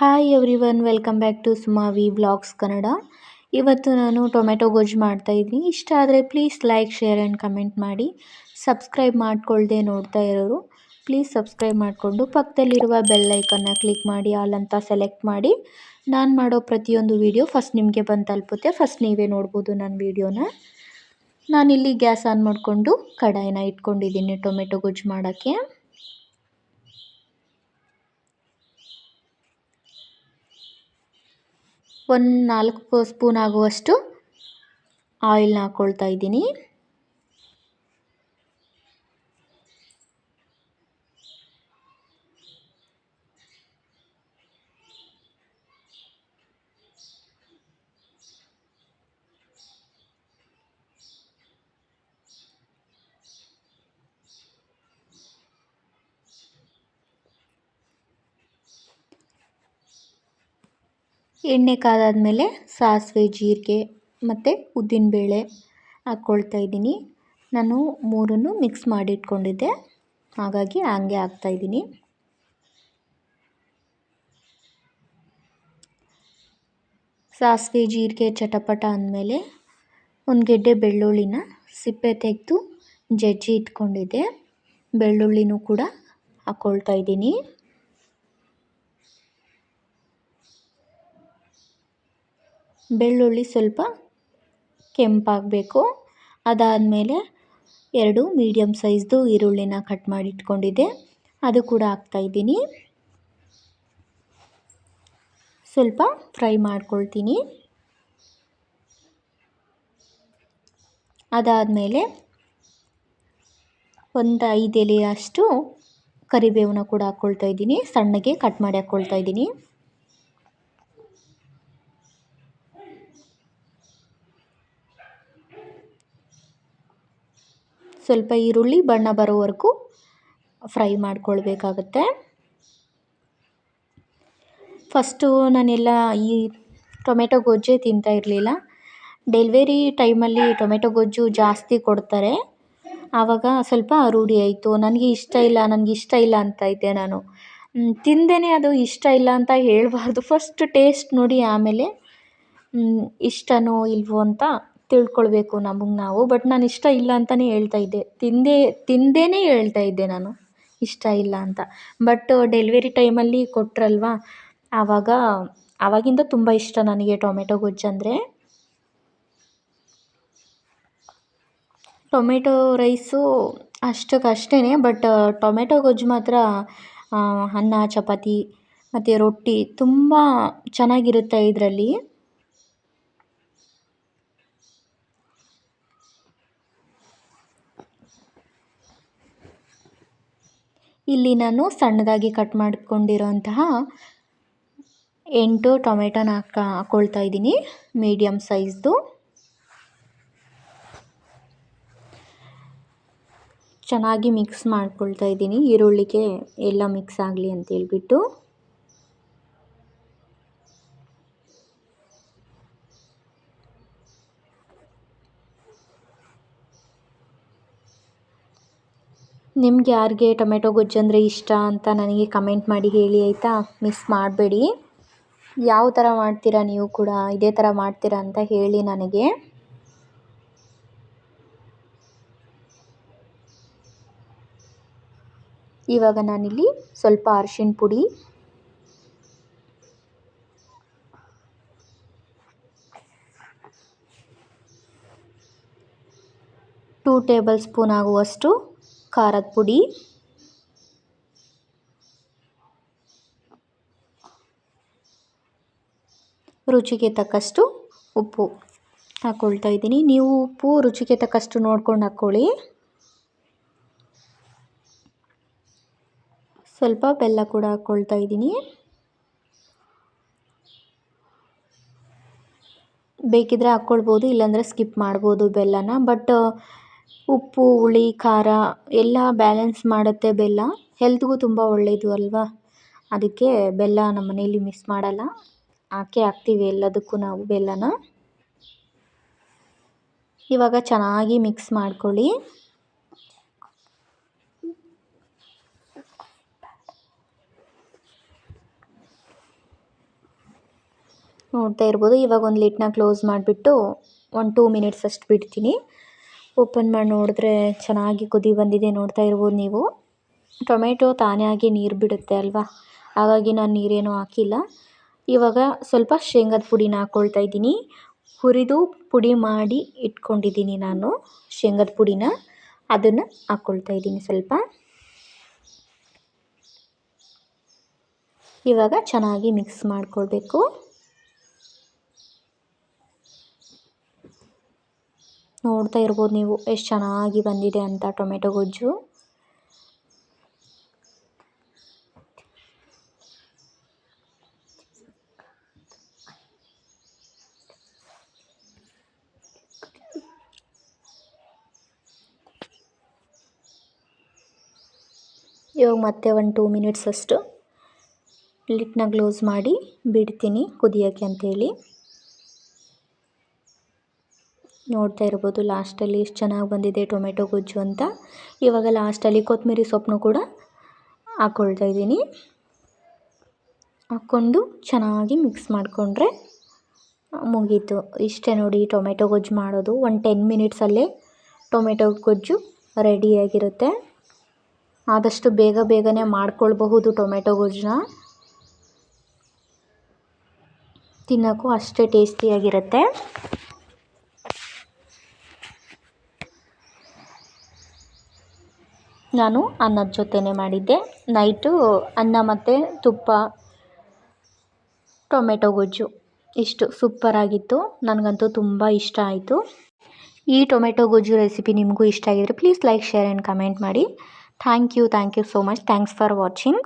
Hi everyone, welcome back to Sumavi vlogs Kannada. ಇವತ್ತು ನಾನು tomato ಗೊಜ್ಜು ಮಾಡ್ತಾಯಿದ್ದೀನಿ. ಇಷ್ಟ ಆದರೆ please like, share and comment ಮಾಡಿ. ಸಬ್ಸ್ಕ್ರೈಬ್ ಮಾಡ್ಕೊಳ್ದೆ ನೋಡ್ತಾ ಇರೋರು ಪ್ಲೀಸ್ ಸಬ್ಸ್ಕ್ರೈಬ್ ಮಾಡಿಕೊಂಡು ಪಕ್ಕದಲ್ಲಿರುವ ಬೆಲ್ ಐಕನ್ನ ಕ್ಲಿಕ್ ಮಾಡಿ, ಆಲ್ ಅಂತ ಸೆಲೆಕ್ಟ್ ಮಾಡಿ. ನಾನು ಮಾಡೋ ಪ್ರತಿಯೊಂದು ವಿಡಿಯೋ ಫಸ್ಟ್ ನಿಮಗೆ ಬಂದು ತಲುಪುತ್ತೆ. ಫಸ್ಟ್ ನೀವೇ ನೋಡ್ಬೋದು ನನ್ನ ವಿಡಿಯೋನ. ನಾನಿಲ್ಲಿ ಗ್ಯಾಸ್ ಆನ್ ಮಾಡಿಕೊಂಡು ಕಡಾಯಿನ ಇಟ್ಕೊಂಡಿದ್ದೀನಿ ಟೊಮೆಟೊ ಗೊಜ್ಜು ಮಾಡೋಕ್ಕೆ. ಒಂದು 4 ಸ್ಪೂನ್ ಆಗುವಷ್ಟು ಆಯಿಲ್ನ ಹಾಕ್ಕೊಳ್ತಾ ಇದ್ದೀನಿ. ಎಣ್ಣೆ ಕಾದಾದಮೇಲೆ ಸಾಸಿವೆ, ಜೀರಿಗೆ ಮತ್ತು ಉದ್ದಿನಬೇಳೆ ಹಾಕ್ಕೊಳ್ತಾ ಇದ್ದೀನಿ. ನಾನು ಮೂರನ್ನು ಮಿಕ್ಸ್ ಮಾಡಿಟ್ಕೊಂಡಿದ್ದೆ, ಹಾಗಾಗಿ ಹಂಗೆ ಹಾಕ್ತಾಯಿದ್ದೀನಿ. ಸಾಸಿವೆ ಜೀರಿಗೆ ಚಟಪಟ ಅಂದಮೇಲೆ ಒಂದು ಗೆಡ್ಡೆ ಬೆಳ್ಳುಳ್ಳಿನ ಸಿಪ್ಪೆ ತೆಗೆದು ಜಜ್ಜಿ ಇಟ್ಕೊಂಡಿದ್ದೆ, ಬೆಳ್ಳುಳ್ಳಿನೂ ಕೂಡ ಹಾಕ್ಕೊಳ್ತಾ ಇದ್ದೀನಿ. ಬೆಳ್ಳುಳ್ಳಿ ಸ್ವಲ್ಪ ಕೆಂಪಾಗಬೇಕು. ಅದಾದಮೇಲೆ 2 ಮೀಡಿಯಮ್ ಸೈಜ್ದು ಈರುಳ್ಳಿನ ಕಟ್ ಮಾಡಿ ಇಟ್ಕೊಂಡಿದ್ದೆ, ಅದು ಕೂಡ ಹಾಕ್ತಾಯಿದ್ದೀನಿ. ಸ್ವಲ್ಪ ಫ್ರೈ ಮಾಡ್ಕೊಳ್ತೀನಿ. ಅದಾದಮೇಲೆ ಒಂದು 5 ಎಲೆಯಷ್ಟು ಕರಿಬೇವನ್ನ ಕೂಡ ಹಾಕ್ಕೊಳ್ತಾ ಇದ್ದೀನಿ, ಸಣ್ಣಗೆ ಕಟ್ ಮಾಡಿ ಹಾಕ್ಕೊಳ್ತಾ ಇದ್ದೀನಿ. ಸ್ವಲ್ಪ ಈರುಳ್ಳಿ ಬಣ್ಣ ಬರೋವರೆಗೂ ಫ್ರೈ ಮಾಡ್ಕೊಳ್ಬೇಕಾಗತ್ತೆ. ಫಸ್ಟು ನಾನೆಲ್ಲ ಈ ಟೊಮೆಟೊ ಗೊಜ್ಜೇ ತಿಂತಾ ಇರಲಿಲ್ಲ. ಡೆಲಿವರಿ ಟೈಮಲ್ಲಿ ಟೊಮೆಟೊ ಗೊಜ್ಜು ಜಾಸ್ತಿ ಕೊಡ್ತಾರೆ, ಆವಾಗ ಸ್ವಲ್ಪ ರೂಢಿ ಆಯಿತು. ನನಗೆ ಇಷ್ಟ ಇಲ್ಲ ಅಂತ ಇದ್ದೆ ನಾನು. ತಿಂದೇನೆ ಅದು ಇಷ್ಟ ಇಲ್ಲ ಅಂತ ಹೇಳಬಾರ್ದು, ಫಸ್ಟ್ ಟೇಸ್ಟ್ ನೋಡಿ ಆಮೇಲೆ ಇಷ್ಟನೋ ಇಲ್ವೋ ಅಂತ ತಿಳ್ಕೊಳ್ಬೇಕು ನಮಗೆ ನಾವು. ಬಟ್ ನಾನು ಇಷ್ಟ ಇಲ್ಲ ಅಂತಲೇ ಹೇಳ್ತಾ ಇದ್ದೆ, ತಿಂದೇನೆ ಹೇಳ್ತಾ ಇದ್ದೆ ನಾನು ಇಷ್ಟ ಇಲ್ಲ ಅಂತ. ಬಟ್ ಡೆಲಿವರಿ ಟೈಮಲ್ಲಿ ಕೊಟ್ರಲ್ವ, ಆವಾಗಿಂದ ತುಂಬ ಇಷ್ಟ ನನಗೆ ಟೊಮೆಟೊ ಗೊಜ್ಜಂದರೆ. ಟೊಮೆಟೊ ರೈಸು ಅಷ್ಟಕ್ಕಷ್ಟೇ, ಬಟ್ ಟೊಮೆಟೊ ಗೊಜ್ಜು ಮಾತ್ರ ಅನ್ನ, ಚಪಾತಿ ಮತ್ತು ರೊಟ್ಟಿ ತುಂಬ ಚೆನ್ನಾಗಿರುತ್ತೆ ಇದರಲ್ಲಿ. ಇಲ್ಲಿ ನಾನು ಸಣ್ಣದಾಗಿ ಕಟ್ ಮಾಡ್ಕೊಂಡಿರೋಂತಹ 8 ಟೊಮೆಟೊನ ಹಾಕ್ಕೊಳ್ತಾ ಇದ್ದೀನಿ, ಮೀಡಿಯಮ್ ಸೈಜ್ದು. ಚೆನ್ನಾಗಿ ಮಿಕ್ಸ್ ಮಾಡ್ಕೊಳ್ತಾ ಇದ್ದೀನಿ, ಈರುಳ್ಳಿಗೆ ಎಲ್ಲ ಮಿಕ್ಸ್ ಆಗಲಿ ಅಂತೇಳ್ಬಿಟ್ಟು. ನಿಮ್ಗೆ ಯಾರಿಗೆ ಟೊಮೆಟೊ ಗೊಜ್ಜು ಅಂದರೆ ಇಷ್ಟ ಅಂತ ನನಗೆ ಕಮೆಂಟ್ ಮಾಡಿ ಹೇಳಿ ಆಯಿತಾ, ಮಿಸ್ ಮಾಡಬೇಡಿ. ಯಾವ ಥರ ಮಾಡ್ತೀರಾ ನೀವು ಕೂಡ ಇದೇ ಥರ ಮಾಡ್ತೀರಾ ಅಂತ ಹೇಳಿ ನನಗೆ. ಇವಾಗ ನಾನಿಲ್ಲಿ ಸ್ವಲ್ಪ ಅರಿಶಿಣ ಪುಡಿ, ಟೂ ಟೇಬಲ್ ಸ್ಪೂನ್ ಆಗುವಷ್ಟು ಖಾರದ ಪುಡಿ, ರುಚಿಗೆ ತಕ್ಕಷ್ಟು ಉಪ್ಪು ಹಾಕ್ಕೊಳ್ತಾ ಇದ್ದೀನಿ. ನೀವು ಉಪ್ಪು ರುಚಿಗೆ ತಕ್ಕಷ್ಟು ನೋಡ್ಕೊಂಡು ಹಾಕ್ಕೊಳ್ಳಿ. ಸ್ವಲ್ಪ ಬೆಲ್ಲ ಕೂಡ ಹಾಕ್ಕೊಳ್ತಾ ಇದ್ದೀನಿ. ಬೇಕಿದ್ರೆ ಹಾಕ್ಕೊಳ್ಬೋದು, ಇಲ್ಲಾಂದರೆ ಸ್ಕಿಪ್ ಮಾಡ್ಬೋದು ಬೆಲ್ಲನ. ಬಟ್ ಉಪ್ಪು, ಹುಳಿ, ಖಾರ ಎಲ್ಲ ಬ್ಯಾಲೆನ್ಸ್ ಮಾಡುತ್ತೆ ಬೆಲ್ಲ. ಹೆಲ್ತ್ಗೂ ತುಂಬ ಒಳ್ಳೆಯದು ಅಲ್ವಾ, ಅದಕ್ಕೆ ಬೆಲ್ಲ ನಮ್ಮ ಮನೇಲಿ ಮಿಸ್ ಮಾಡಲ್ಲ, ಹಾಕ್ತೀವಿ ಎಲ್ಲದಕ್ಕೂ ನಾವು ಬೆಲ್ಲನ. ಇವಾಗ ಚೆನ್ನಾಗಿ ಮಿಕ್ಸ್ ಮಾಡ್ಕೊಳ್ಳಿ. ನೋಡ್ತಾ ಇರ್ಬೋದು. ಇವಾಗ ಒಂದು ಲಿಡ್ನ ಕ್ಲೋಸ್ ಮಾಡಿಬಿಟ್ಟು ಒಂದು 2 ಮಿನಿಟ್ಸ್ ಅಷ್ಟು ಬಿಡ್ತೀನಿ. ಓಪನ್ ಮಾಡಿ ನೋಡಿದ್ರೆ ಚೆನ್ನಾಗಿ ಕುದಿ ಬಂದಿದೆ, ನೋಡ್ತಾ ಇರ್ಬೋದು ನೀವು. ಟೊಮೆಟೊ ತಾನೇ ಆಗಿ ನೀರು ಬಿಡುತ್ತೆ ಅಲ್ವಾ, ಹಾಗಾಗಿ ನಾನು ನೀರೇನೂ ಹಾಕಿಲ್ಲ. ಇವಾಗ ಸ್ವಲ್ಪ ಶೇಂಗದ ಪುಡಿನ ಹಾಕ್ಕೊಳ್ತಾ ಇದ್ದೀನಿ. ಹುರಿದು ಪುಡಿ ಮಾಡಿ ಇಟ್ಕೊಂಡಿದ್ದೀನಿ ನಾನು ಶೇಂಗದ ಪುಡಿನ, ಅದನ್ನು ಹಾಕ್ಕೊಳ್ತಾ ಇದ್ದೀನಿ ಸ್ವಲ್ಪ. ಇವಾಗ ಚೆನ್ನಾಗಿ ಮಿಕ್ಸ್ ಮಾಡಿಕೊಳ್ಬೇಕು. ನೋಡ್ತಾ ಇರ್ಬೋದು ನೀವು ಎಷ್ಟು ಚೆನ್ನಾಗಿ ಬಂದಿದೆ ಅಂತ ಟೊಮೆಟೊ ಗೊಜ್ಜು. ಇವಾಗ ಮತ್ತೆ ಒಂದು 2 ಮಿನಿಟ್ಸ್ ಅಷ್ಟು ಲಿಡ್ನ ಕ್ಲೋಸ್ ಮಾಡಿ ಬಿಡ್ತೀನಿ ಕುದಿಯೋಕ್ಕೆ ಅಂತೇಳಿ. ನೋಡ್ತಾ ಇರ್ಬೋದು ಲಾಸ್ಟಲ್ಲಿ ಎಷ್ಟು ಚೆನ್ನಾಗಿ ಬಂದಿದೆ ಟೊಮೆಟೊ ಗೊಜ್ಜು ಅಂತ. ಇವಾಗ ಲಾಸ್ಟಲ್ಲಿ ಕೊತ್ತಂಬರಿ ಸೊಪ್ಪನ್ನು ಕೂಡ ಹಾಕ್ಕೊಳ್ತಾ ಇದ್ದೀನಿ. ಹಾಕ್ಕೊಂಡು ಚೆನ್ನಾಗಿ ಮಿಕ್ಸ್ ಮಾಡಿಕೊಂಡ್ರೆ ಮುಗೀತು. ಇಷ್ಟೇ ನೋಡಿ ಟೊಮೆಟೊ ಗೊಜ್ಜು ಮಾಡೋದು. ಒಂದು 10 ಮಿನಿಟ್ಸಲ್ಲೇ ಟೊಮೆಟೊ ಗೊಜ್ಜು ರೆಡಿಯಾಗಿರುತ್ತೆ. ಆದಷ್ಟು ಬೇಗನೆ ಮಾಡ್ಕೊಳ್ಬಹುದು ಟೊಮೆಟೊ ಗೊಜ್ಜನ್ನ. ತಿನ್ನೋಕ್ಕೂ ಅಷ್ಟೇ ಟೇಸ್ಟಿಯಾಗಿರುತ್ತೆ. ನಾನು ಅನ್ನದ ಜೊತೆನೇ ಮಾಡಿದ್ದೆ. ನೈಟು ಅನ್ನ ಮತ್ತು ತುಪ್ಪ ಟೊಮೆಟೊ ಗೊಜ್ಜು ಇಷ್ಟು ಸೂಪರಾಗಿತ್ತು. ನನಗಂತೂ ತುಂಬ ಇಷ್ಟ ಆಯಿತು. ಈ ಟೊಮೆಟೊ ಗೊಜ್ಜು ರೆಸಿಪಿ ನಿಮಗೂ ಇಷ್ಟ ಆಗಿದ್ರೆ please like, share and comment ಮಾಡಿ. Thank you so much. Thanks for watching.